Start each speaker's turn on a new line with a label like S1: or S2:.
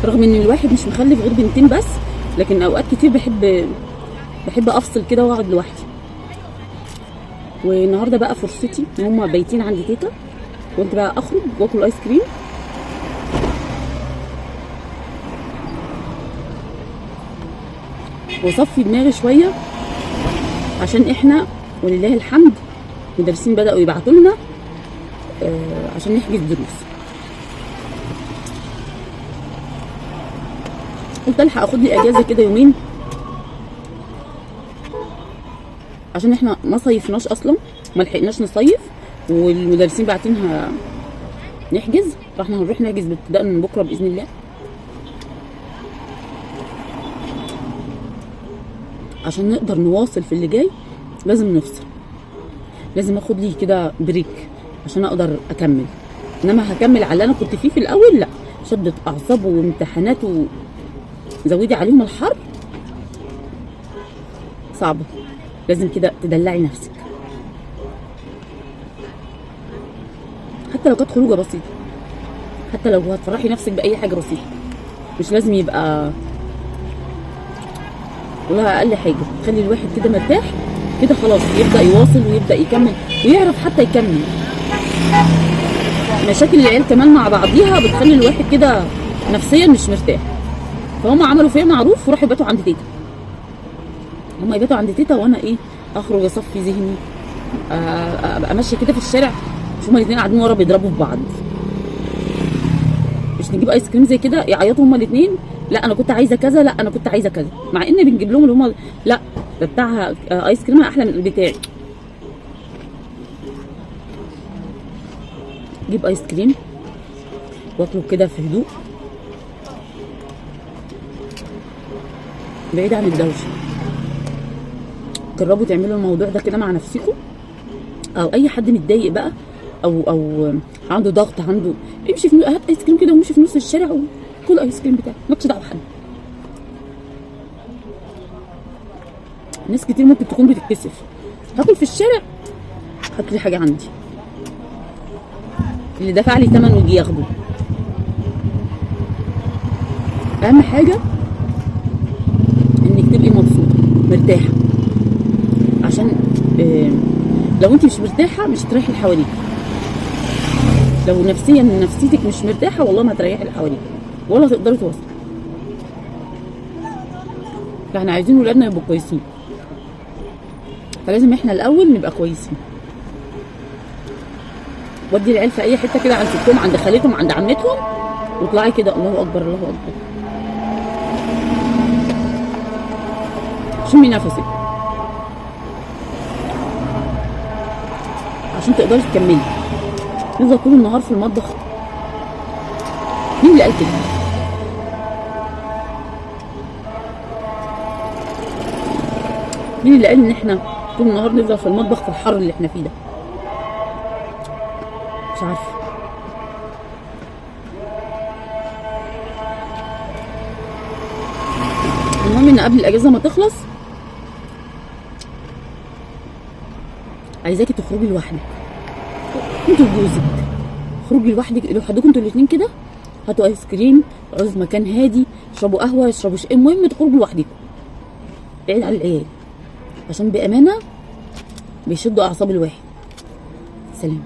S1: رغم ان الواحد مش مخلف غير بنتين بس، لكن اوقات كتير بحب افصل كده واقعد لوحدي. والنهارده بقى فرصتي ان هما بايتين عند تيتا، قلت بقى اخرج واكل ايس كريم. واصفي دماغي شويه، عشان احنا ولله الحمد مدرسين بداوا يبعتوا لنا عشان نحجز دروس. قلت الحق اخد لي اجازه كده يومين، عشان احنا ما صيفناش اصلا، ما لحقناش نصيف، والمدرسين باعتينها نحجز، فاحنا هنروح نحجز ابتداء من بكره باذن الله، عشان نقدر نواصل في اللي جاي. لازم نفصل، لازم اخد لي كده بريك عشان اقدر اكمل. انما هكمل على اللي انا كنت فيه في الاول؟ لا، شدة اعصاب وامتحانات وزودي عليهم الحر صعبه. لازم كده تدلعي نفسك، حتى لو كانت خروجه بسيطه، حتى لو هتفرحي نفسك باي حاجه بسيطه، مش لازم يبقى والله اقل حاجه. خلي الواحد كده مرتاح كده، خلاص يبدا يواصل ويبدا يكمل ويعرف حتى يكمل. مشاكل العيال كمان مع بعضيها بتخلي الواحد كده نفسيا مش مرتاح. فهم عملوا فيا معروف وراحوا يباتوا عند تيتا، هم يباتوا عند تيتا وانا ايه، اخرج اصفي ذهني، ابقى ماشيه كده في الشارع، مش هما الاثنين قاعدين ورا بيضربوا في بعض، مش نجيب ايس كريم زي كده يعيطوا هما الاثنين، لا انا كنت عايزه كذا، لا انا كنت عايزه كذا، مع ان بنجيب لهم اللي هما لا ده بتاعها ايس كريمها احلى من بتاعي. جيب ايس كريم واكله كده في هدوء بعيد عن الدوشه. جربوا تعملوا الموضوع ده كده مع نفسكم، او اي حد متضايق بقى او عنده ضغط، عنده امشي في هات ايس كريم كده وامشي في نص الشارع وكل ايس كريم بتاعك، مالكش دعوه بحد. ناس كتير ممكن تكون بتتكسف، هاكل في الشارع، هات لي حاجه عندي، اللي دفع لي ثمن ويجي ياخده. اهم حاجه انك تبقي مبسوطه مرتاحه، عشان لو انت مش مرتاحه مش هتريحي اللي حواليك. لو نفسيا نفسيتك مش مرتاحه والله ما هتريحي اللي حواليك ولا تقدري تواصلي. فاحنا عايزين ولادنا يبقوا كويسين، فلازم احنا الاول نبقى كويسين. ودي العيال في اي حته كده، عند ستهم، عند خالتهم، عند عمتهم، واطلعي كده الله اكبر الله اكبر، شمي نفسك عشان تقدري تكملي. نفضل طول النهار في المطبخ؟ مين اللي قال كده؟ مين اللي قال ان احنا طول النهار نفضل في المطبخ في الحر اللي احنا فيه ده؟ مش عارفه. المهم ان قبل الاجازه ما تخلص عايزاكي تخرجي لوحدك انت وجوزك، خرجي لوحدكم انتوا الاثنين كده، هاتوا ايس كريم، اقعدوا في مكان هادي، اشربوا قهوه، اشربوا شاي، المهم تخرجوا لوحدكم بعيد عن العيال، عشان بامانه بيشدوا اعصاب الواحد. سلام.